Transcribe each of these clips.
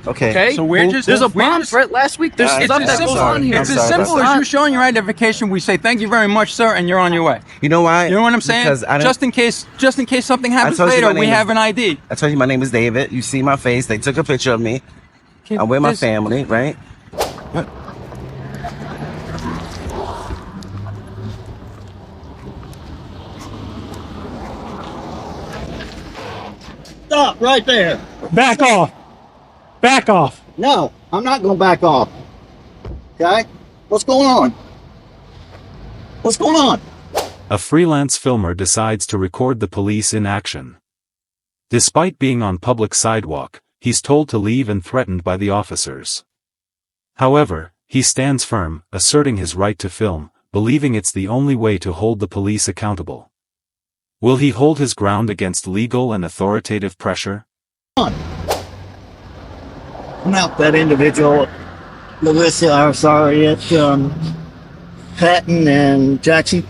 Okay. So we're just There's a bomb threat last week. There's stuff that goes on here. It's as simple as you showing your identification. We say thank you very much, sir, and you're on your way. You know why? You know what I'm saying? Because just in case something happens told you later, my name we is- have an ID. I told you my name is David. You see my face. They took a picture of me. I'm with my family, right? Stop right there. Back off. Back off. No, I'm not going to back off. Okay? What's going on? What's going on? A freelance filmer decides to record the police in action. Despite being on public sidewalk, he's told to leave and threatened by the officers. However, he stands firm, asserting his right to film, believing it's the only way to hold the police accountable. Will he hold his ground against legal and authoritative pressure? I'm out that individual, Melissa, I'm sorry, it's Patton and Jackson.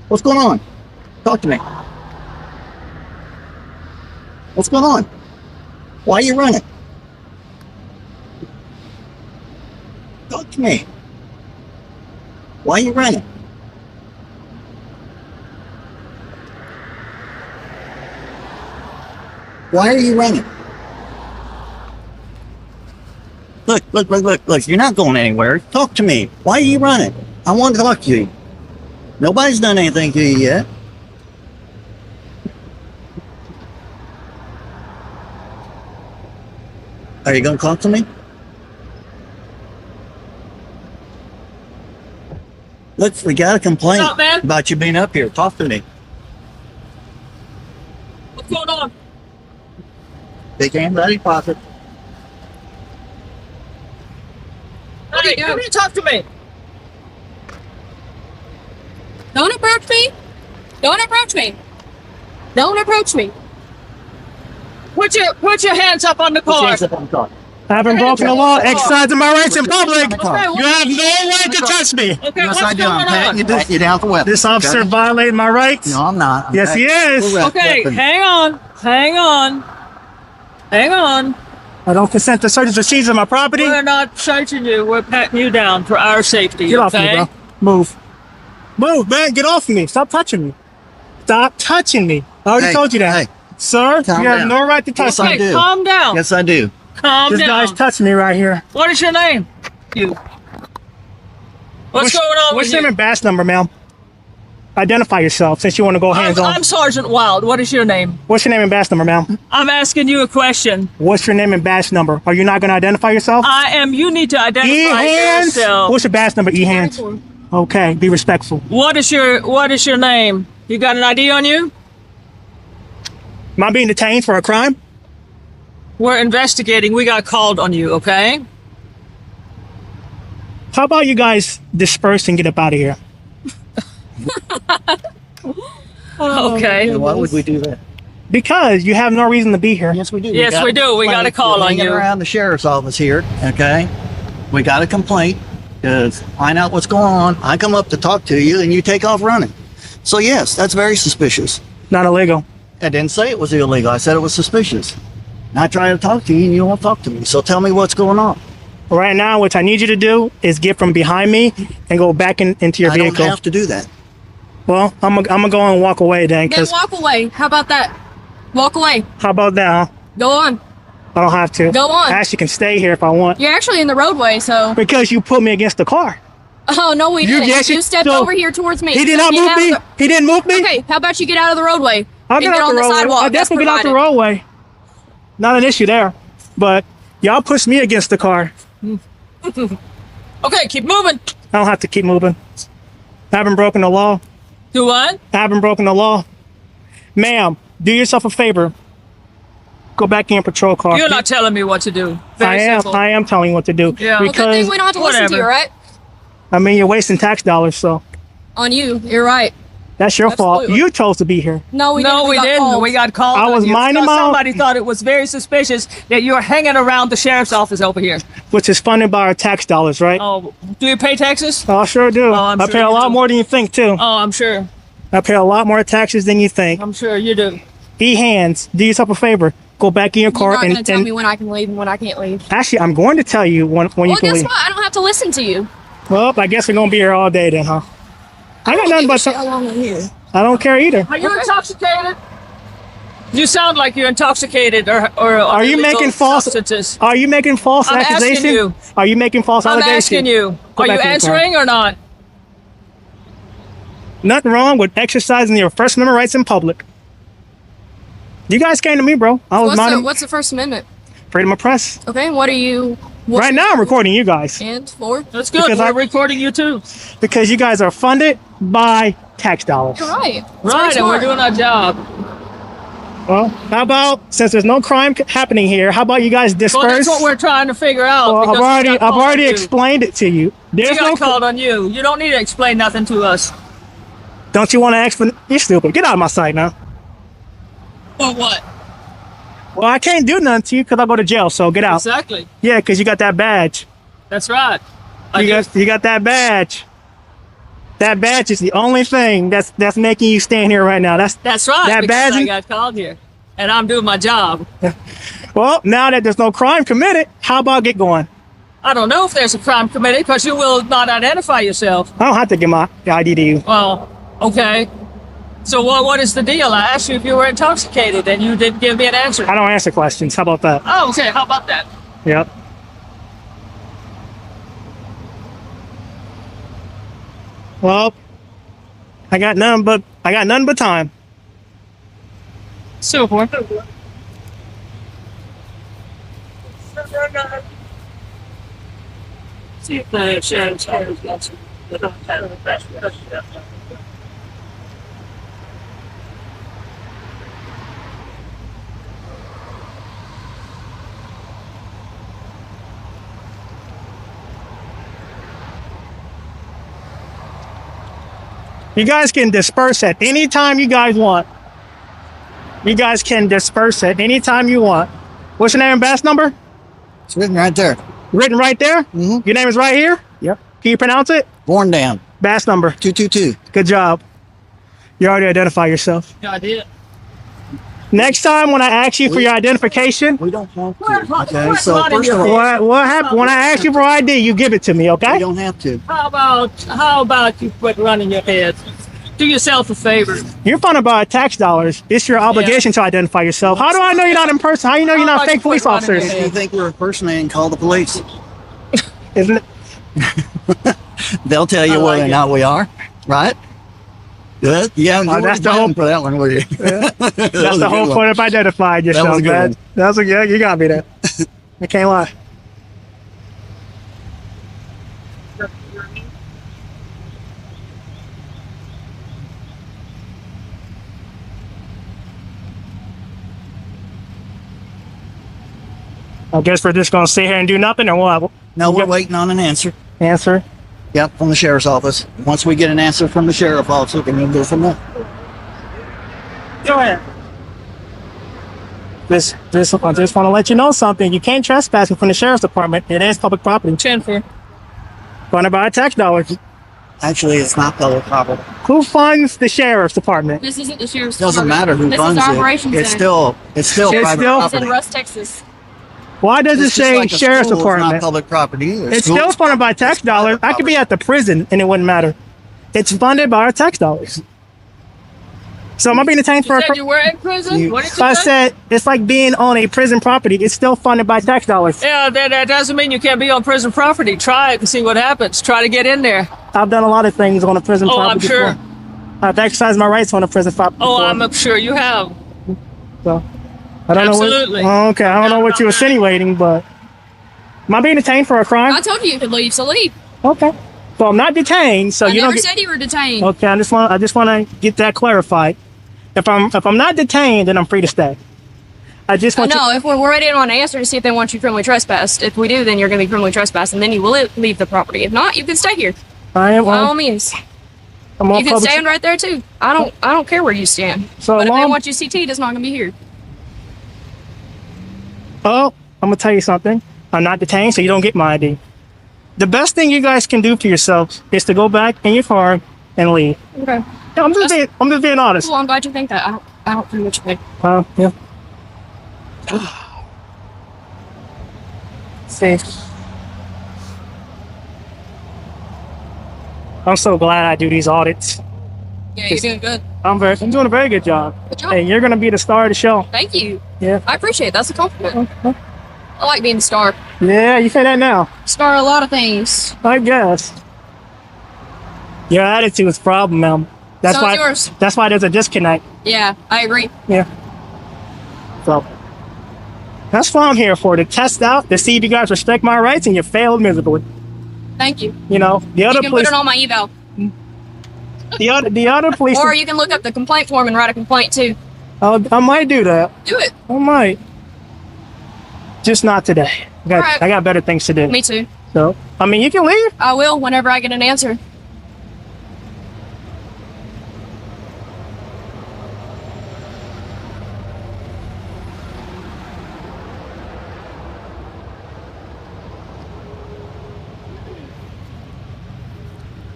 What's going on? Talk to me. What's going on? Why are you running? Talk to me. Why are you running? Why are you running? Look. You're not going anywhere. Talk to me. Why are you running? I want to talk to you. Nobody's done anything to you yet. Are you going to talk to me? Look, we got a complaint about you being up here. Talk to me. What's going on? Big hand, ready, pocket. Hey, come here, talk to me. Don't approach me. Don't approach me. Don't approach me. Put your hands up on the car. Hands up on the car. I haven't broken the law, exercising my rights in public. Okay, You have no right to touch me. Okay, Yes, what's I do. going I'm patting on? you down for weapons. This officer okay? violated my rights. No, I'm not. I'm Yes, he is. correct. Okay, Weapon. hang on. I don't consent to searches or seizures of my property. We're not searching you. We're patting you down for our safety. Get off me, okay? bro. Move. Move, man. Get off of me. Stop touching me. Stop touching me. I already Hey, told you that. hey. Sir, Calm you have down. no right to touch Yes, I me. do. Calm down. Yes, I do. Calm This down. guy's touching me right here. What is your name? You. What's going on What's with your name you? and badge number, ma'am? Identify yourself since you want to go hands on. I'm Sergeant Wild. What is your name? What's your name and badge number, ma'am? I'm asking you a question. What's your name and badge number? Are you not going to identify yourself? I am. You need to identify E-hands. yourself. What's your badge number? E-hands. Okay, be respectful. What is your name? You got an ID on you? Am I being detained for a crime? We're investigating. We got called on you, okay? How about you guys disperse and get up out of here? Okay. And why would we do that? Because you have no reason to be here. Yes, we do. Yes, we do. We got a call on you. Around the sheriff's office here, okay? We got a complaint to find out what's going on. I come up to talk to you, and you take off running. So yes, that's very suspicious. Not illegal. I didn't say it was illegal. I said it was suspicious. And I try to talk to you, and you won't talk to me. So tell me what's going on. Right now, what I need you to do is get from behind me and go back into your I vehicle. don't have to do that. Well, I'm gonna go and walk away then. Then Cause walk away. How about that? Walk away. how about that? Huh? Go on. I don't have to. Go on. I actually can stay here if I want. You're actually in the roadway, so. Because you put me against the car. Oh, no, we You- didn't. yes, You you- stepped so- over here towards me. He did So not get move out of me. the- He didn't move me. Okay, how about you get out of the roadway? I'll and get out on the the roadway. sidewalk. I'll That's definitely get out the provided. roadway. Not an issue there. But y'all pushed me against the car. Okay, keep moving. I don't have to keep moving. I haven't broken the law. Do what? I haven't broken the law. Ma'am, do yourself a favor. Go back in your patrol car. You're not telling me what to do. I am. Simple. I am telling you what to do. Yeah. Well, good Because thing we don't have to listen to you, Whatever. right? I mean, you're wasting tax dollars, so On you. You're right. that's your fault. Absolutely. You chose to be here. No, we No, didn't. we got didn't. called. We got called. I on was you minding because my own- Somebody thought it was very suspicious that you're hanging around the sheriff's office over here. Which is funded by our tax dollars, right? Oh, do you pay taxes? I sure do. Oh, I'm I sure pay a you lot do. more than you think, too. Oh, I'm sure. I pay a lot more taxes than you think. I'm sure you do. E-hands, do yourself a favor. go back in your You're car not going to and, tell me when I can leave and when I can't leave. actually, I'm going to tell you when you Well, can guess leave. what? I don't have to listen to you. Well, I guess we're gonna be here all day then, huh? I got nothing but How long I'm here? I don't care either. Are you intoxicated? You sound like you're intoxicated or Are you illegal making false? substances. Are you making false I'm asking accusations? you. Are you making false I'm allegations? asking you. Go Are you back in your car. answering or not? Nothing wrong with exercising your First Amendment rights in public. You guys came to me, bro. I was minding What's the First Amendment? freedom of press. Okay, what are you? Right now, I'm recording you guys And for? That's good. Because We're I- recording you too. because you guys are funded by tax dollars. You're right. Right, and we're doing our job. Well, how about since there's no crime happening here, how about you guys Well, disperse? that's what we're trying to figure out. Well, because I've already explained it to you. We There's got no. called on you. You don't need to explain nothing to us. Don't you want to explain? You're stupid. Get out of my sight now. For what? Well, I can't do nothing to you because I'll go to jail. So get out. Exactly. Yeah, because you got that badge. That's right. You got that badge. That badge is the only thing that's making you stand here right now. That's right. That because badge. I got called here, and I'm doing my job. Well, now that there's no crime committed, how about get going? I don't know if there's a crime committed because you will not identify yourself. I don't have to give my ID to you. Well, okay. So what is the deal? I asked you if you were intoxicated, and you didn't give me an answer. I don't answer questions. How about that? Oh, okay. How about that? Yep. Well, I got none but time. Super. See if the sheriff's office got some. You guys can disperse at any time you guys want. You guys can disperse at any time you want. What's your name and badge number? It's written right there. Written right there? Mhm. Your name is right here? Yep. Can you pronounce it? Born down. Badge number. 222. Good job. You already identify yourself. Yeah, I did. Next time when I ask you for your identification, We don't have Where's to. my- Okay, where's so my first of ID? all, what happened when I ask you for ID, you give it to me, we okay? don't have to. How about you quit running your head? Do yourself a favor. You're funded by tax dollars. It's your obligation to identify yourself. How do I know you're not in person? How do you know you're How not about fake you police quit running officers? your If you think we're impersonating, call the police. Isn't it? They'll tell you I like whether or it. not we are, right? Good. Yeah, you that's weren't the whole- planning for that one, were you? That's the whole point of identifying yourself, was a good man. one. That was a good. You got me there. I can't lie. I guess we're just gonna sit here and do nothing, or what? No, we're waiting on an answer. Answer. Yep, from the sheriff's office. Once we get an answer from the sheriff's office, we can go from there. Go ahead. I just want to let you know something. You can't trespass from the sheriff's department. It is public property. Jennifer. Funded by tax dollars. Actually, it's not public property. Who funds the sheriff's department? This isn't the sheriff's. Doesn't matter who this funds is it. operations It's center. still It's private still- It's in property. Russ, Texas. Why does it It's just say like a sheriff's school, it's not department? public property either. It's School still is funded by tax dollars. I could be at the prison and it wouldn't matter. It's funded by our tax dollars. So am I being detained for You a said you were in prison? You- What did you I say? said it's like being on a prison property. It's still funded by tax dollars. Yeah, that doesn't mean you can't be on prison property. Try it and see what happens. Try to get in there. I've done a lot of things on a prison Oh, property I'm sure. before. I've exercised my rights on a prison property Oh, before. I'm sure you have. So, I don't Absolutely. know what, oh, okay, I don't know what you're insinuating, but am I being detained for a crime? I told you you could leave, so leave. Okay. So I'm not detained, so I you never don't get, said you were detained. okay, I just want to get that clarified. If I'm not detained, then I'm free to stay. I just want No, if we're waiting on an answer to see if they want you criminally trespassed. If we do, then you're going to be criminally trespassed, and then you will leave the property. If not, you can stay here. I am By all means, I'm on you can public. stand right there too. I don't care where you stand. So But if they long- want you CT, it's not going to be here. Oh, I'm gonna tell you something. I'm not detained, so you don't get my ID. The best thing you guys can do for yourselves is to go back in your car and leave. Okay. Yeah, I'm just being honest. Well, I'm glad you think that. I don't think what you think. Yeah. See. I'm so glad I do these audits. Yeah, you're doing good. I'm doing a very good job. Good job. Hey, you're gonna be the star of the show. Thank you. Yeah. I appreciate it. That's a compliment. I like being a star. Yeah, you say that now. Star a lot of things. I guess. Your attitude is a problem, man. That's So is why. yours. That's why there's a disconnect. Yeah, I agree. Yeah. So that's what I'm here for, to test out, to see if you guys respect my rights, and you failed miserably. Thank you. You know, the other You can police, put it on my eval. the other police. Or you can look up the complaint form and write a complaint too. I might do that. Do it. I might. Just not today. Alright. I got better things to do. Me too. So, I mean, you can leave. I will whenever I get an answer.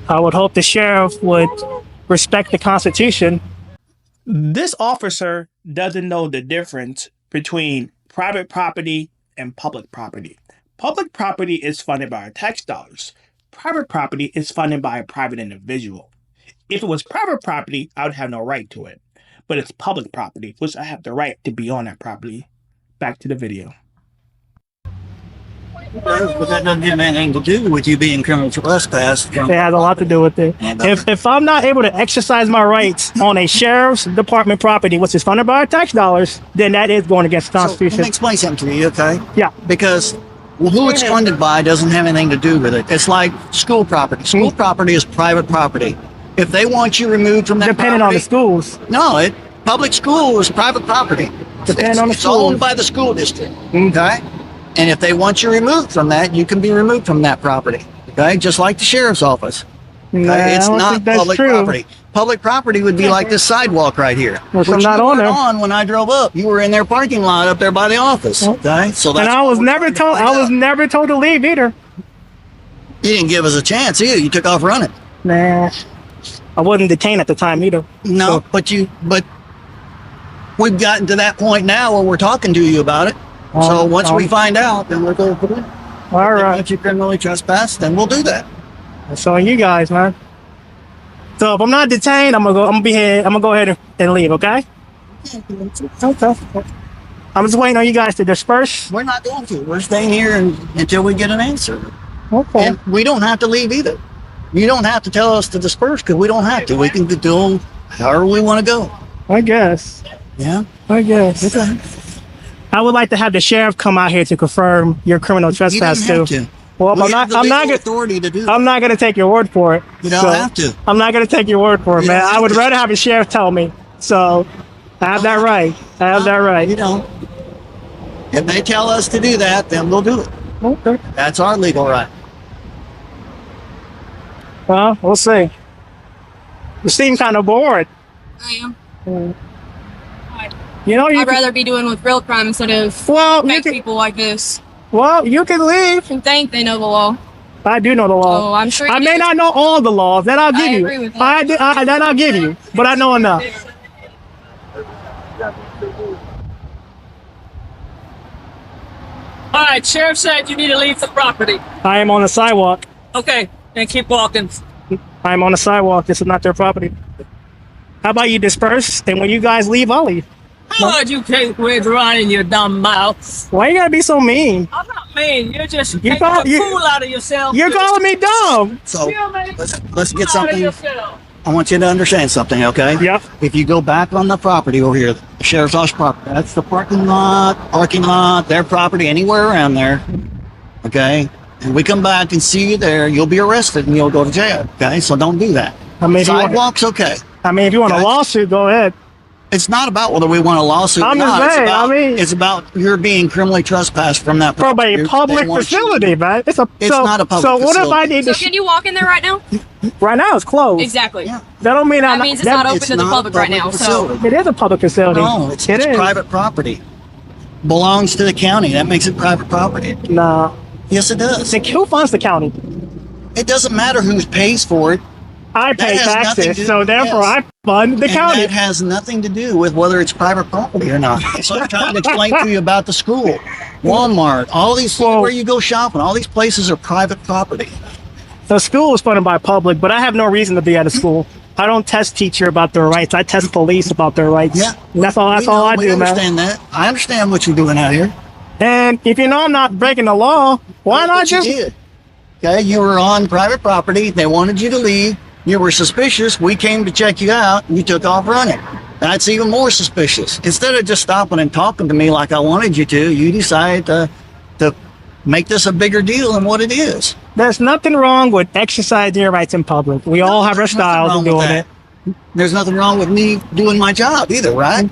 I would hope the sheriff would respect the Constitution. This officer doesn't know the difference between private property and public property. Public property is funded by our tax dollars. Private property is funded by a private individual. If it was private property, I would have no right to it. But it's public property, which I have the right to be on that property. Back to the video. But that doesn't have anything to do with you being criminal trespass. It has a lot to do with it. If I'm not able to exercise my rights on a sheriff's department property, which is funded by our tax dollars, then that is going against the So, let Constitution. me explain something to you, okay? Yeah. Because who it's funded by doesn't have anything to do with it. It's like school property. School property is private property. If they want you removed from that Depending on the schools. No, public school is private property. Depending on the It's school. owned by the school district. Okay? And if they want you removed from that, you can be removed from that property. Okay? Just like the sheriff's office. Okay? Nah, I It's don't not think that's public true. property. Public property would be like this sidewalk right here. Which Which I'm not you on weren't there. on when I drove up. You were in their parking lot up there by the office. Okay? So that's And I what was we're never trying to told. find I was out. never told to leave either. You didn't give us a chance either. You took off running. Nah, I wasn't detained at the time either. No, but we've gotten to that point now where we're talking to you about it. So once we find out, then we'll go for it. All right. If you criminally trespass, then we'll do that. That's on you guys, man. So if I'm not detained, I'm gonna go ahead and leave. Okay. Okay. I'm just waiting on you guys to disperse. We're not going to. We're staying here until we get an answer. Okay. And we don't have to leave either. You don't have to tell us to disperse because we don't have to. We can do however we want to go. I guess. Yeah. I guess. Okay. I would like to have the sheriff come out here to confirm your criminal You trespass don't have too. to. Well, We have the I'm not legal gonna. authority to do that. I'm not gonna take your word for it. You don't So, have to. I'm not gonna take your word for it, You man. don't I have would to. rather have a sheriff tell me. So, I have that right. I have that You right. don't. If they tell us to do that, then we'll do it. Okay. That's our legal right. Well, we'll see. You seem kind of bored. I am. You know, you I'd rather be doing with real crime instead of well, you fake can, people like this you can leave. who think they know the law. I do know the law. Oh, I'm sure you I may do. not know all the laws. That I'll give I you. agree with that. That I'll give you. But I know enough. All right, sheriff said you need to leave the property. I am on the sidewalk. Okay, then keep walking. I am on the sidewalk. This is not their property. How about you disperse? And when you guys leave, I'll leave. How would you keep with running your dumb mouth? Why you gotta be so mean? I'm not mean. You're just You making call- a you- fool out of yourself. You're calling me dumb. So You're making let's get a fool out of something. yourself. I want you to understand something, okay? Yep. If you go back on the property over here, the sheriff's office property, that's the parking lot, their property, anywhere around there, okay? And we come back and see you there, you'll be arrested and you'll go to jail, okay? So don't do that. I mean, if you want, Sidewalks, okay. if you want a Okay. lawsuit, go ahead. It's not about whether we want a lawsuit I'm or just not. saying, I mean- It's about you're being criminally trespassed from that From property. a public They want you- facility, man. It's It's not a public So what if I facility. need So to? can you walk in there right now? Right now, it's closed. Exactly. Yeah. That don't mean That means it's not open to the not a public right now. So facility. It is a public facility. No, it's It is. private property. Belongs to the county. That makes it private property. Nah. Yes, it does. Then who funds the county? It doesn't matter who pays for it. I pay has nothing taxes, to- so therefore yes. I fund the And county. that has nothing to do with whether it's private property or not. So I'm trying to explain to you about the school, Walmart, all these, where you go shopping, all these places are private property. The school is funded by public, but I have no reason to be at a school. I don't test teacher about their rights. I test police about their rights. Yeah. That's all I We do, man. understand that. I understand what you're doing out here. And if you know I'm not breaking the law, why not But you just... did. Okay, you were on private property. They wanted you to leave. You were suspicious. We came to check you out. And you took off running. That's even more suspicious. Instead of just stopping and talking to me like I wanted you to, you decided to make this a bigger deal than what it is. There's nothing wrong with exercising your rights in public. We all have our There's nothing styles wrong of with doing that. it. There's nothing wrong with me doing my job either, right?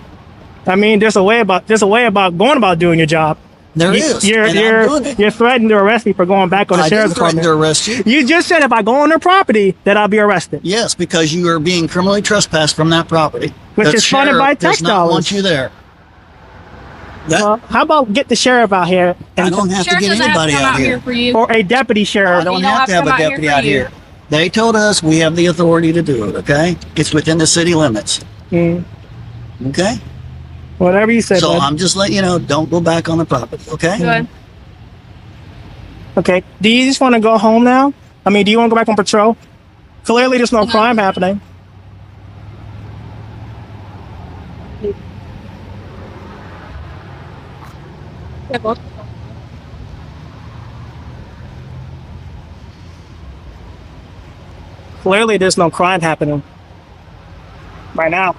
I mean, there's a way about going about doing your job. There is. You're and I'm doing it. you're threatening to arrest me for going back on the I sheriff's didn't threaten department. to arrest you. You just said if I go on their property that I'll be arrested. Yes, because you are being criminally trespassed from that property. Which The is funded sheriff by tax does not dollars. want you there. How about get the sheriff out here I don't have to Sheriff get doesn't have to anybody come out here. for you. or a deputy I sheriff? don't You don't have to have come a out here deputy for out you. here. They told us we have the authority to do it, okay? It's within the city limits, Mm, okay? whatever you said. So bud. I'm just letting you know, don't go back on the property, okay? Good. Okay. Do you just want to go home now? I mean, do you want to go back on patrol? Clearly, there's no crime happening. Clearly, there's no crime happening right now.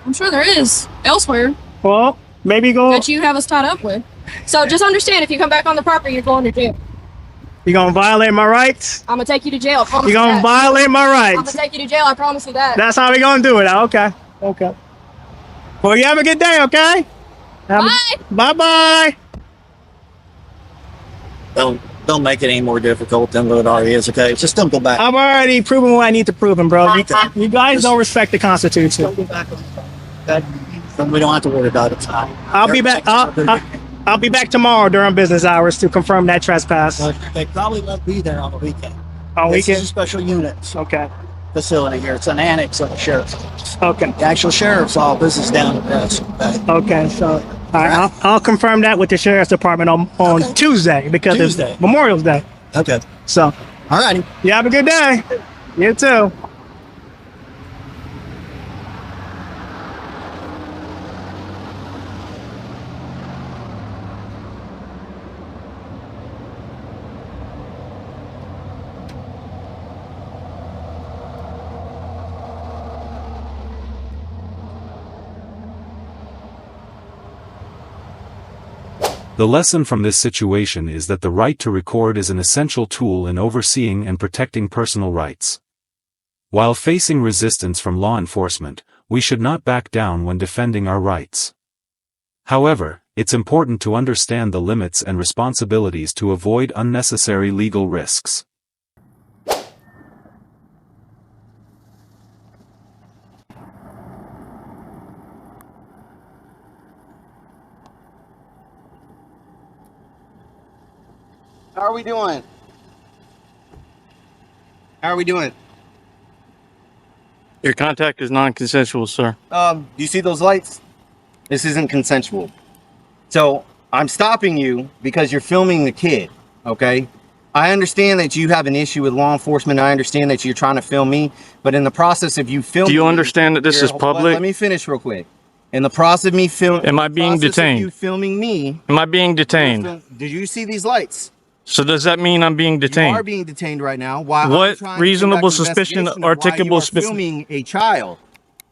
I'm sure there is elsewhere Well, maybe go. that you have us tied up with. So just understand, if you come back on the property, you're going to jail. You're gonna violate my rights. I'm gonna take you to jail. I promise You're you gonna that. violate my I'm gonna rights. take you to jail. I promise you that. That's how we gonna do it. Okay. Okay. Well, you have a good day. Okay. Bye. Bye. Bye. Don't make it any more difficult than what it already is, okay? Just don't go back. I've already proven what I need to prove, bro. You guys don't respect the Constitution. Don't go back on that. We don't have to worry about it tonight. I'll be back. I'll be back tomorrow during business hours to confirm that trespass. They probably won't be there on the weekend. On This is weekend. a special units Okay. facility here. It's an annex of the sheriff's office. Okay. The actual sheriff's office is down the road. Okay? Okay. So, all right. I'll confirm that with the sheriff's department on Okay. Tuesday because Tuesday. it's Memorial Day. Okay. So, All righty. you have a good day. You too. The lesson from this situation is that the right to record is an essential tool in overseeing and protecting personal rights. While facing resistance from law enforcement, we should not back down when defending our rights. However, it's important to understand the limits and responsibilities to avoid unnecessary legal risks. How are we doing? How are we doing? Your contact is non-consensual, sir. Do you see those lights? This isn't consensual. So I'm stopping you because you're filming the kid, okay? I understand that you have an issue with law enforcement. I understand that you're trying to film me, but in the process of you filming, Do you understand that this is public? Let me finish real quick. In the process of me filming, Am I being detained? You filming me? Am I being detained? Did you see these lights? So does that mean I'm being You are detained? being detained right now. While What I'm trying to reasonable conduct an suspicion, investigation of why you articulable are suspicion- filming a child.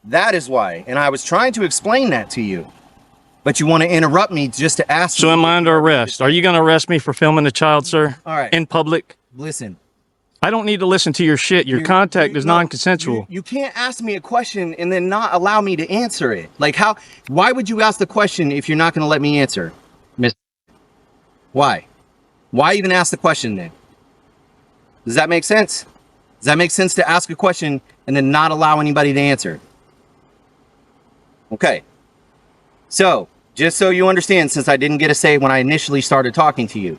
That is why. And I was trying to explain that to you. But you want to interrupt me just to ask So me. am I under arrest? Are you going to arrest me for filming a child, sir? All right. In public? Listen. I don't need to listen to your shit. Your contact is No, non-consensual. You can't ask me a question and then not allow me to answer it. Like how? Why would you ask the question if you're not going to let me answer, Miss? Why? Why even ask the question then? Does that make sense? Does that make sense to ask a question and then not allow anybody to answer? Okay. So, just so you understand, since I didn't get a say when I initially started talking to you,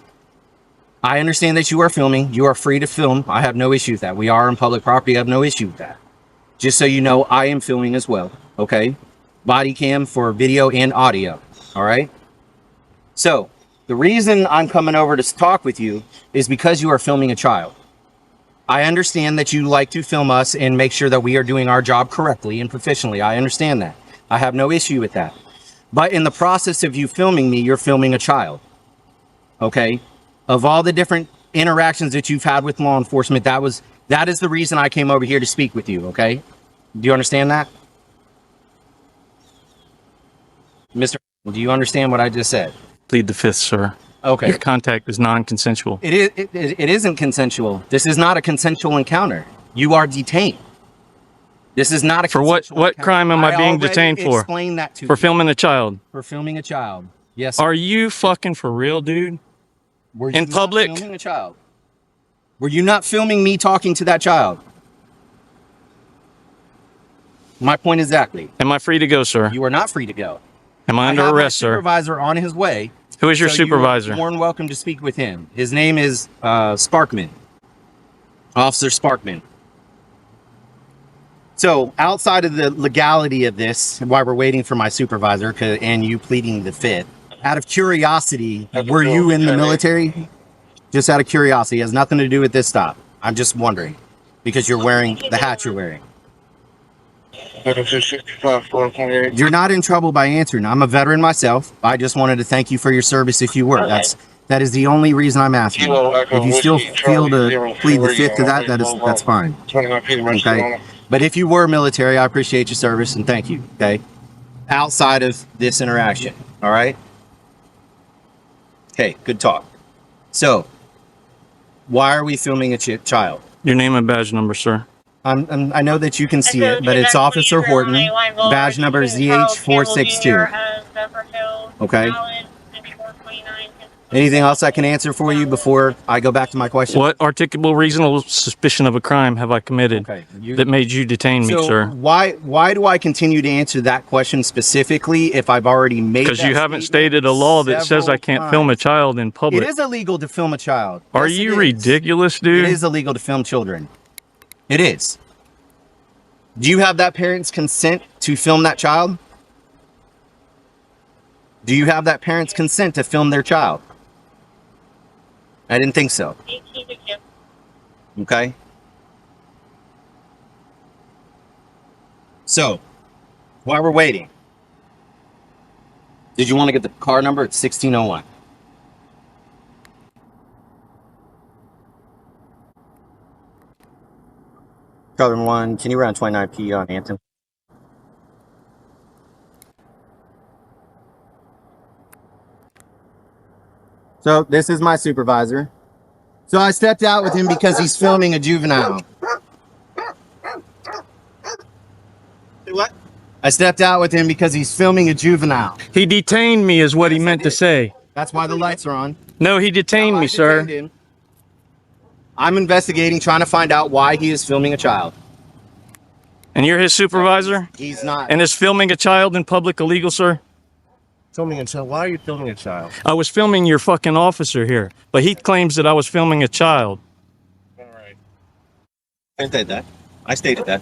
I understand that you are filming. You are free to film. I have no issue with that. We are on public property. I have no issue with that. Just so you know, I am filming as well, okay? Body cam for video and audio, all right? So, the reason I'm coming over to talk with you is because you are filming a child. I understand that you like to film us and make sure that we are doing our job correctly and proficiently. I understand that. I have no issue with that. But in the process of you filming me, you're filming a child, okay? Of all the different interactions that you've had with law enforcement, that is the reason I came over here to speak with you, okay? Do you understand that? Mr. Do you understand what I just said? Plead the fifth, sir. Okay. Your contact is non-consensual. It isn't consensual. This is not a consensual encounter. You are detained. This is not a For what crime am I being detained for? Explain that to For you. filming a child. For filming a child. Yes. Are you fucking for real, dude? Were you in public? Not filming a child? Were you not filming me talking to that child? My point exactly. Am I free to go, sir? You are not free to go. Am I under have arrest, my sir? Supervisor on his way. Who is your supervisor? You are more than welcome to speak with him. His name is Sparkman. Officer Sparkman. So, outside of the legality of this, while we're waiting for my supervisor and you pleading the fifth, out of curiosity, were you in the military? Just out of curiosity, it has nothing to do with this stop. I'm just wondering because you're wearing the hat you're wearing. You're not in trouble by answering. I'm a veteran myself. I just wanted to thank you for your service if you were. That is the only reason I'm asking. If you still feel to plead the fifth to that's fine. Okay. But if you were military, I appreciate your service and thank you. Okay. Outside of this interaction. All right. Okay. Good talk. So, why are we filming a child? Your name and badge number, sir. I know that you can see it, but it's Officer Horton. Badge number ZH462. Okay. Anything else I can answer for you before I go back to my question? What articulable reasonable suspicion of a crime have I committed that made you detain me, sir? Why do I continue to answer that question specifically if I've already made? Because you haven't stated a law that says I can't film a child in public. It is illegal to film a child. Are you ridiculous, dude? It is illegal to film children. It is. Do you have that parent's consent to film that child? Do you have that parent's consent to film their child? I didn't think so. Okay. So, while we're waiting, did you want to get the car number? It's 1601. Charlie 1, can you run 29P on Hampton? So this is my supervisor. So I stepped out with him because he's filming a juvenile. What? I stepped out with him because he's filming a juvenile. He detained me is what he meant to say. That's why the lights are on. No, he detained me, sir. I'm investigating, trying to find out why he is filming a child. And you're his supervisor? He's not. And is filming a child in public illegal, sir? Filming a child? Why are you filming a child? I was filming your fucking officer here, but he claims that I was filming a child. All right. I stated that. I stated that.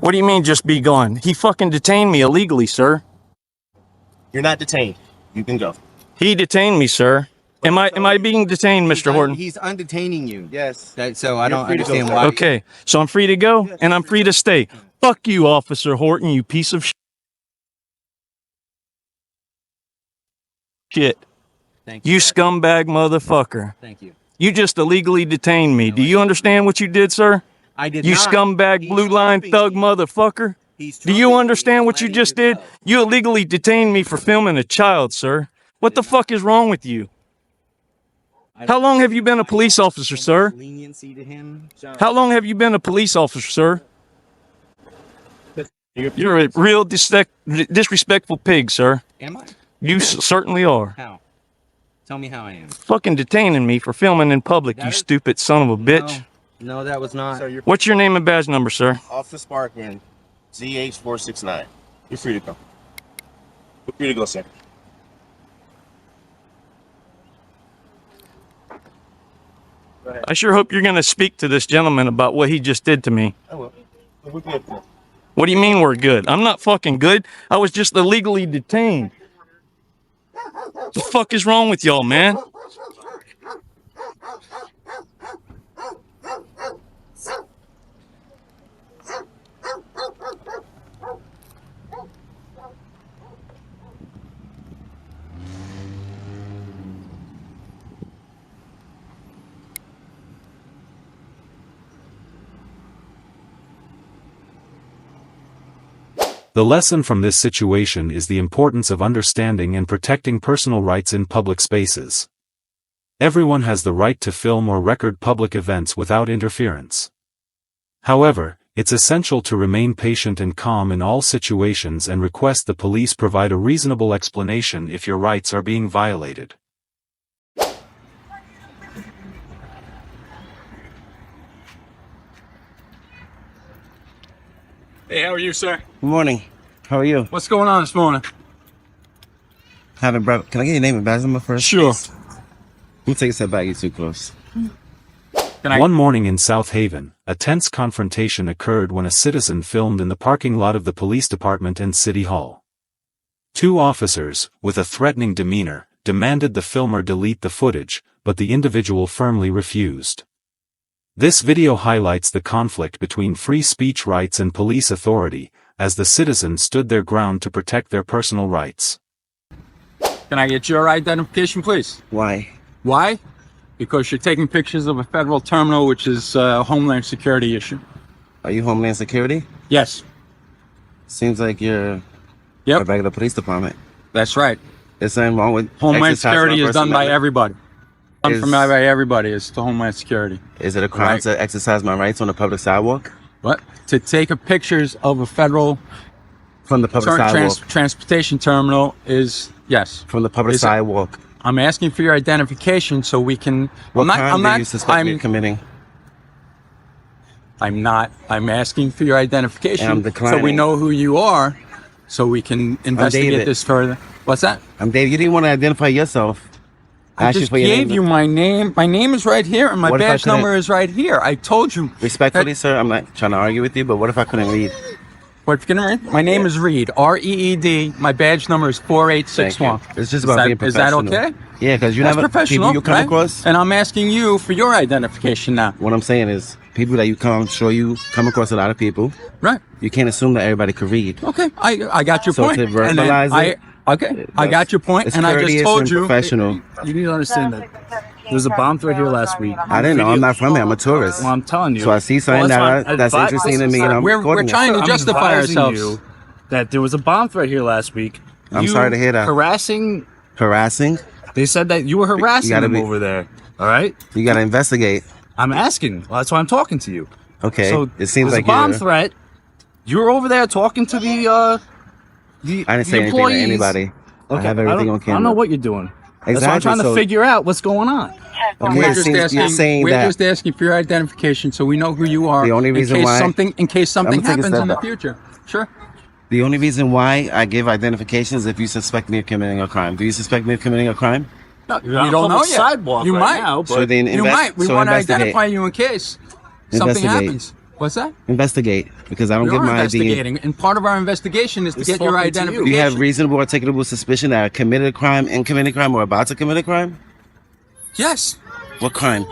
What do you mean just be gone? He fucking detained me illegally, sir. You're not detained. You can go. He detained me, sir. Am I being detained, Mr. Horton? He's undetaining you. Yes. So I don't understand why. Okay, so I'm free to go and I'm free to stay. Fuck you, Officer Horton, you piece of shit. Thank You scumbag motherfucker. Thank you. You just illegally detained me. Do you understand what you did, sir? I did You not. scumbag blue line thug motherfucker. Do you understand what you just did? You illegally detained me for filming a child, sir. What the fuck is wrong with you? How long have you been a police officer, sir? Leniency to him. How long have you been a police officer, sir? You're a real disrespectful pig, sir. Am I? You certainly are. How? Tell me how I am. Fucking detaining me for filming in public, you stupid son of a bitch. No, that was not. What's your name and badge number, sir? Officer Sparkman, ZH469. You're free to go. You're free to go, sir. I sure hope you're going to speak to this gentleman about what he just did to me. I will. We're good. What do you mean we're good? I'm not fucking good. I was just illegally detained. What the fuck is wrong with y'all, man? The lesson from this situation is the importance of understanding and protecting personal rights in public spaces. Everyone has the right to film or record public events without interference. However, it's essential to remain patient and calm in all situations and request the police provide a reasonable explanation if your rights are being violated. Hey, how are you, sir? Good morning. How are you? What's going on this morning? Can I get your name and badge number first? Sure. We'll take a step back. You're too close. One morning in South Haven, a tense confrontation occurred when a citizen filmed in the parking lot of the police department and City Hall. Two officers, with a threatening demeanor, demanded the filmer delete the footage, but the individual firmly refused. This video highlights the conflict between free speech rights and police authority, as the citizens stood their ground to protect their personal rights. Can I get your identification, please? Why? Why? Because you're taking pictures of a federal terminal, which is a Homeland Security issue. Are you Homeland Security? Yes. Seems like you're a regular police department. That's right. There's something wrong with Homeland exercising Security my is done First by Amendment? everybody. Done from by everybody. It's the Homeland Security. Is it a crime Right. to exercise my rights on the public sidewalk? What? To take a pictures of a federal From the public sidewalk. transportation terminal is, yes. From the public Is it- sidewalk. I'm asking for your identification so we can. What crime do you suspect me of committing? I'm not. I'm asking for your And I'm identification so we declining. know who you are, so we can investigate David. this further. What's that? I'm Dave. You didn't want to identify yourself. I asked you just for your gave name. you my name. My name is right here, and my What if I badge couldn't- number is right here. I told you. Respectfully, sir, I'm not trying to argue with you, but what if I couldn't read? What if you can read? My name is Reed. R-E-E-D. My badge number is 4861. Thank you. It's just about being Is that professional. okay? Yeah, because you That's never professional, people you come right? across. And I'm asking you for your identification now. What I'm saying is, people that you come, you come across a lot of people. Right. You can't assume that everybody could read. Okay, I got your So point. to And then verbalize it, okay, I got your point, it's and I courteous just told and you. professional. You need to understand that there was a bomb threat here last week. I didn't know. I'm not from here. I'm a tourist. Well, I'm telling you. So I see something that's interesting to me, and I'm We're recording it. trying to I'm justify advising ourselves. you that there was a bomb threat here last week. I'm You sorry to hear that. Harassing. Harassing? They said that you were harassing them over there. All right. You got to investigate. I'm asking. Well, that's why I'm talking to you. Okay. So it seems there's like a bomb you're. threat. You were over there talking to the I didn't say anything to employees. anybody. I have everything on camera. I don't know what you're doing. That's why I'm Exactly, trying to so- figure out what's going on. Okay, We're it just seems you're asking. saying We're that. just asking for your identification so we know who you are. The only reason in case why- something I'm gonna take a happens step in the back. future. Sure. The only reason why I give identification is if you suspect me of committing a crime. Do you suspect me of committing a crime? No, You're on you a don't know public yet. sidewalk You right might. now, So but then You might. We so want to investigate. identify you in case something Investigate. happens. What's that? Investigate, because I don't We give are my ID. investigating, and part of our investigation is to He's get your talking to you. identification. Do you have reasonable articulable suspicion that I committed a crime, and committed a crime, or about to commit a crime? Yes. What crime?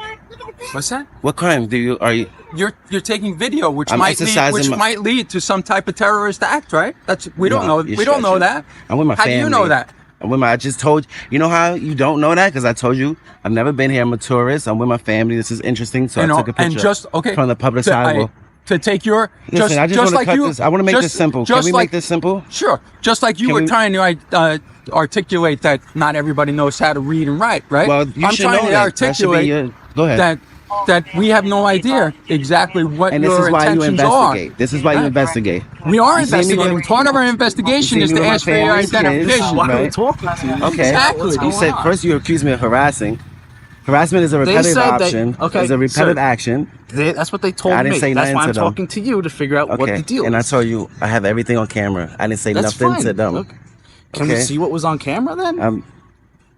What's that? What crime are you? You're taking video, which I'm might exercising might lead to some type of terrorist act, right? We don't No, know. you're We don't know stretching. that. I'm with my How family. do you know that? I'm with my. I just told you know how you don't know that because I told you I've never been here. I'm a tourist. I'm with my family. This is interesting, so You I know, took a picture and just okay from the public to- sidewalk. to take your Listen, I just want to like cut you. this. I want to make this simple. Can we make this simple? Sure. Just like you Can were we- trying to articulate that not everybody knows how to read and write, right? Well, you I'm should trying know to that. That should be articulate your- go ahead. that we have no idea exactly what And this your is why you intentions are. investigate. This is why you Right. investigate. We are You see me investigating. with- Part of our investigation you is see me to with my ask for your family, kids, identification. Why are we talking to you? Okay. Exactly. You said first you accused me of harassing. Harassment is a They repetitive said that- option. okay, It's a repetitive sir. action. That's what they told I didn't me. say That's nothing why I'm to them. talking to you to figure out what the deal And I is. told you I have everything on camera. I didn't say That's nothing fine. to them. Look, Can we Okay. see what was on camera then?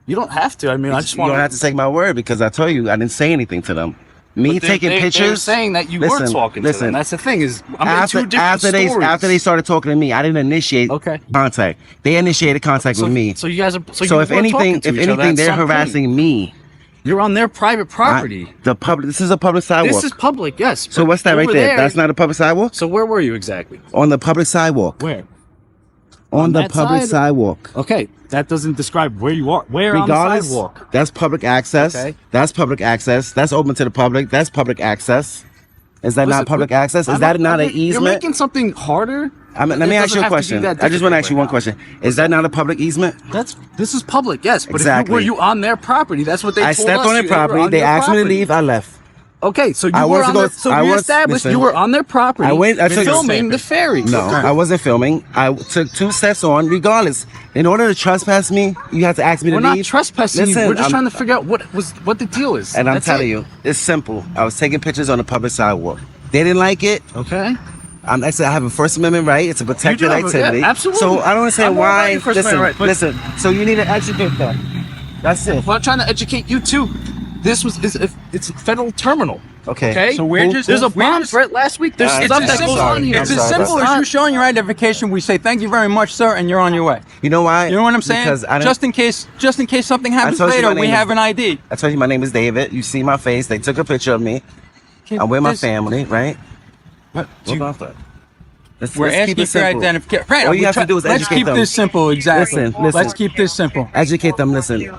You don't have to. I mean, I just You want don't have to take my word because I told you I didn't say anything to them. Me But taking they're pictures. saying that you were talking to them. That's the thing is, I'm in two different stories. After they started talking to me, I didn't initiate contact. They initiated contact with me. So you guys are. So if anything, they're harassing me. You're on their private property. This is a public sidewalk. This is public, yes. So what's that right there? That's not a public sidewalk? So where were you exactly? On the public sidewalk. Where? On the that public side? sidewalk. Okay, that doesn't describe where you are. Where Regardless, on the sidewalk? that's public access. Okay. That's public access. That's open to the public. That's public access. Is that not public access? Is that not an easement? You're making something harder. Let me ask you a question. I just want to ask you one question. Is that not a public easement? This is public, yes. But Exactly. were you on their property? That's what they told us. I stepped on their property. They asked me to leave. I left. Okay, so you were on their, so we established you were on their property. I took filming the ferry. No, I wasn't filming. I took 2 steps on. Regardless, in order to trespass me, you have to ask me to We're leave. not trespassing you. We're just trying to figure out what the deal is. And I'm That's telling it. you, it's simple. I was taking pictures on the public sidewalk. They didn't like it. Okay. I have a First Amendment right. It's a protected activity. Yeah, absolutely. So I don't understand I'm all about why. your First Amendment right, Listen. So you need to educate them. That's it. Well, I'm trying to educate you too. It's a federal terminal. Okay. So we're just there's a bomb threat last week. There's stuff that goes on here. It's as simple as you showing your identification. We say thank you very much, sir, and you're on your way. You know why? You know what I'm saying? Because just in case something happens told you later, my name we is- have an ID. I told you my name is David. You see my face. They took a picture of me. I'm with my family, right? What about that? We're asking for identification. Right, All you have to do is let's educate keep them. this simple. Exactly. Listen. Let's keep this simple. Educate them. Listen,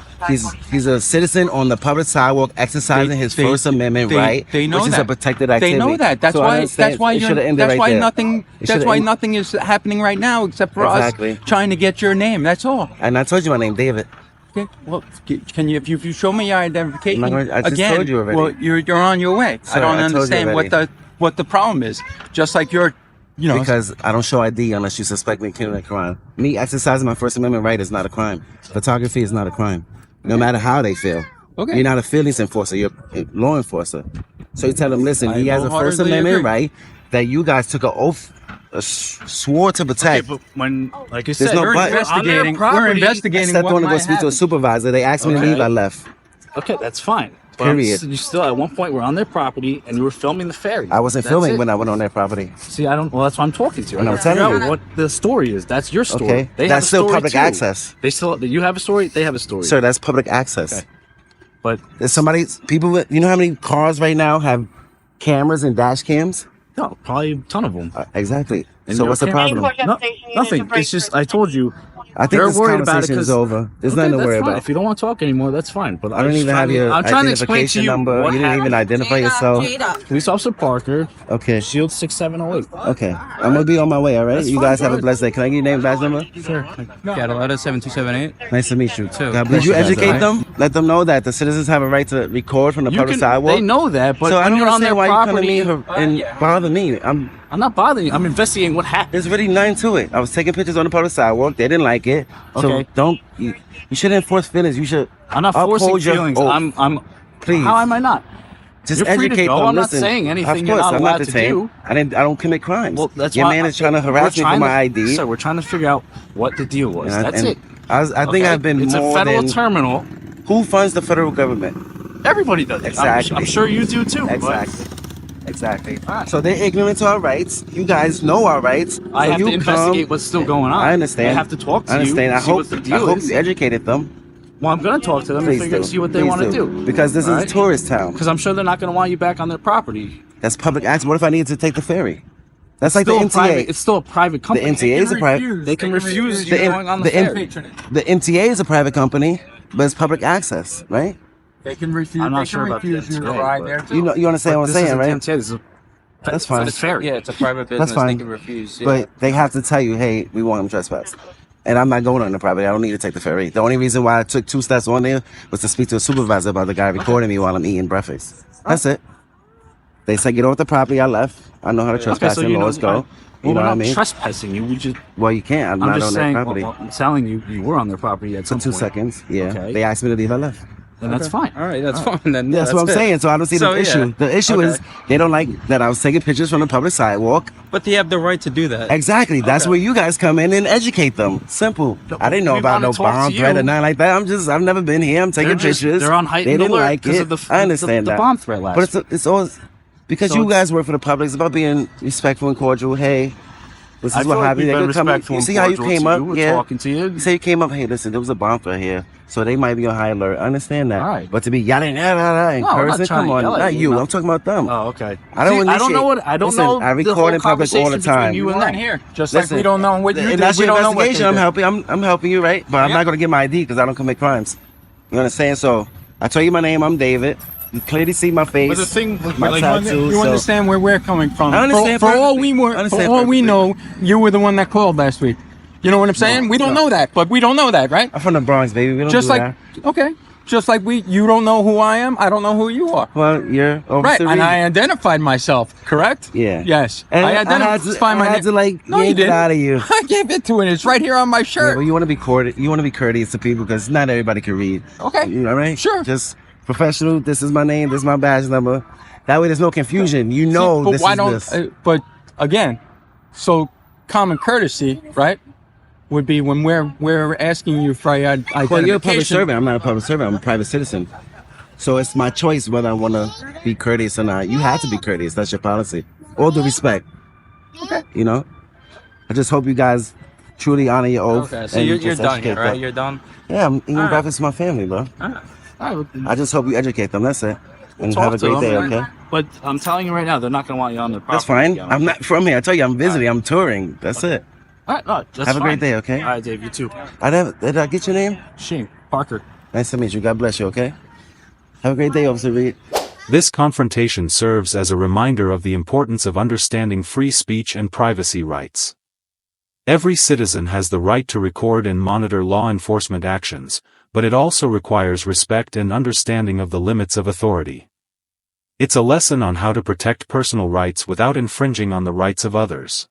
he's a citizen on the public sidewalk exercising his First Amendment right, They know which is that. a protected activity. They know that. That's So I why. understand That's why it you're. should've ended That's right why there. nothing. That's why nothing is happening right now except for Exactly. us trying to get your name. That's all. And I told you my name, David. Okay. Well, can you if you show me your identification I just again? told you already. Well, you're on your way. Sir, I don't I told you understand already. what the problem is. Just like you're. You know, because I don't show ID unless you suspect me of committing a crime. Me exercising my First Amendment right is not a crime. Photography is not a crime, no matter how they feel. Okay. You're not a feelings enforcer. You're a law enforcer. So you tell them, listen, he has a First wholeheartedly Amendment agree. right that you guys took an oath, swore to protect. But when, like you There's said, no we're but. investigating. We're I investigating stepped what on to go might speak to a happen. supervisor. They asked me to Okay. leave. I left. Okay, that's fine. But Period. you still at one point were on their property and you were filming the ferry. I wasn't That's filming it. when I went on their property. See, I don't. Well, that's why I'm talking to you. And I'm Figure telling out you. what the story is. That's your story. Okay. They have That's a still story public too. access. They still. You have a story. They have a story. Sir, that's public access. Okay. But There's people with, you know how many cars right now have cameras and dash cams? no, probably a ton of them. Exactly. And So your what's the camera- problem? No, nothing. It's just I told you. I think They're this worried about it conversation is 'cause- over. There's Okay, nothing to that's worry fine. about. If you don't want to talk anymore, that's fine. But I don't even have your I'm trying to explain to identification you number. what You didn't even happened. identify yourself. Police Officer Parker, Okay. Shield 6708. Okay. I'm gonna be on my way, all right? That's You fine, guys have a brother. blessed day. Can I get your name, badge number? Sure. Cataletta 7278. Nice to meet you. Too. God bless Did you. you guys, educate all right? them? Let them know that the citizens have a right to record from the public sidewalk. They know that, but so I when don't you're on their understand why you come to property, me and bother me. I'm not bothering you. I'm investigating what happened. There's really nothing to it. I was taking pictures on the public sidewalk. They didn't like it. Okay. So you shouldn't enforce feelings. You should I'm not forcing uphold your feelings. oath. I'm. Please. How am I not? Just You're free to educate go. them. I'm not Listen, saying anything of you're course, not I'm allowed to detained. do. I don't commit crimes. Well, that's your why man is trying to harass me for my ID. So we're trying to figure out what the deal was. And That's it. I think Okay? I've been It's more a federal than- terminal. Who funds the federal government? Everybody does. Exactly. I'm sure you do too. but Exactly. So they're ignorant to our rights. You guys know our rights. I So have you to investigate what's still going on. I understand. I have to talk to I understand. you. I see hope what the deal you is. educated them. Well, I'm going to talk to them Please and figure do. see what they Please want to do. Because this is Alright? a tourist town. Because I'm sure they're not going to want you back on their property. That's public access. What if I needed to take the ferry? That's like the Still a NTA. private, it's still a private company. The NTA is a private. They can refuse you going on the ferry. The NTA is a private company, but it's public access, right? They can refuse. I'm not they sure can about the refuse you to NTA, ride but- there too. You understand what I'm saying, right? This is a That's fine. It's fair. Yeah, it's a private business. That's fine. They can refuse. Yeah. But they have to tell you, hey, we want him trespass. And I'm not going on the property. I don't need to take the ferry. The only reason why I took 2 steps on there was to speak to a supervisor about the guy recording me while I'm eating breakfast. That's it. They said get off the property. I left. I know how to trespass and laws go. You know what I mean? Trespassing you. We just. Well, you can't. I'm not just on saying. their property. Well, I'm telling you, you were on their property at For some 2 point. seconds. Yeah. Okay. They asked me to leave. I left. then that's fine. All right, that's fine. Then That's what I'm saying. So I don't see the issue. The issue is they don't like that I was taking pictures from the public sidewalk. But they have the right to do that. Exactly. That's where you guys come in and educate them. Simple. I didn't know about no bomb threat or nothing like that. I've never been here. I'm taking pictures. They're on heightened They didn't alert like it. I understand the that. bomb threat last But it's always because you guys work for the public. It's about being respectful and cordial. Hey, this is what happened. You see how you came up? Yeah. Talking to you. You say you came up. Hey, listen, there was a bomb threat here, so they might be on high alert. I understand that. All right. But to be yelling, in person, come on, not you. I'm talking about them. Oh, okay. I don't know. I don't listen, know. I record in public all the time. You and them here, just like Listen, we don't know what you and did. that's We your don't know what they investigation. did. I'm helping you, right? But I'm not gonna get my ID because I don't commit crimes. You understand? So I tell you my name. I'm David. You clearly see my face. But the thing, my tattoo. you understand where we're coming from. I understand For all perfectly. we know, you were the one that called last week. You know what I'm saying? We don't know that, but we don't know that, right? I'm from the Bronx, baby. We don't Just do like that. okay, just like you don't know who I am. I don't know who you are. Well, you're over Right, to and read. I identified myself. Correct? Yeah. Yes. And I identified my I had to like No, you yank it didn't. out of you. I gave it to it. It's right here on my Yeah, shirt. well, you want to be courteous to people because not everybody can read. Okay. You know, right? Sure. Just professional. This is my name. This is my badge number. That way, there's no confusion. You know, but this why is don't? this. But again, so common courtesy, right? Would be when we're asking you for identification. Well, you're a public servant. I'm not a public servant. I'm a private citizen. So it's my choice whether I want to be courteous or not. You have to be courteous. That's your policy. All due respect. Okay. You know? I just hope you guys truly honor your oath. Okay, so and you're just done educate here, right? them. You're done. Yeah, I'm eating breakfast with my family, bro. I just hope you educate them. That's it. And have a great day, okay? But I'm telling you right now, they're not going to want you on the property. That's fine. again. I'm not from here. I tell you, I'm visiting. I'm touring. That's it. All right, no, that's Have a fine. great day, okay? All right, Dave, you too. Did I get your name? Shane Parker. Nice to meet you. God bless you, okay? Have a great day, Officer Reed. This confrontation serves as a reminder of the importance of understanding free speech and privacy rights. Every citizen has the right to record and monitor law enforcement actions, but it also requires respect and understanding of the limits of authority. It's a lesson on how to protect personal rights without infringing on the rights of others.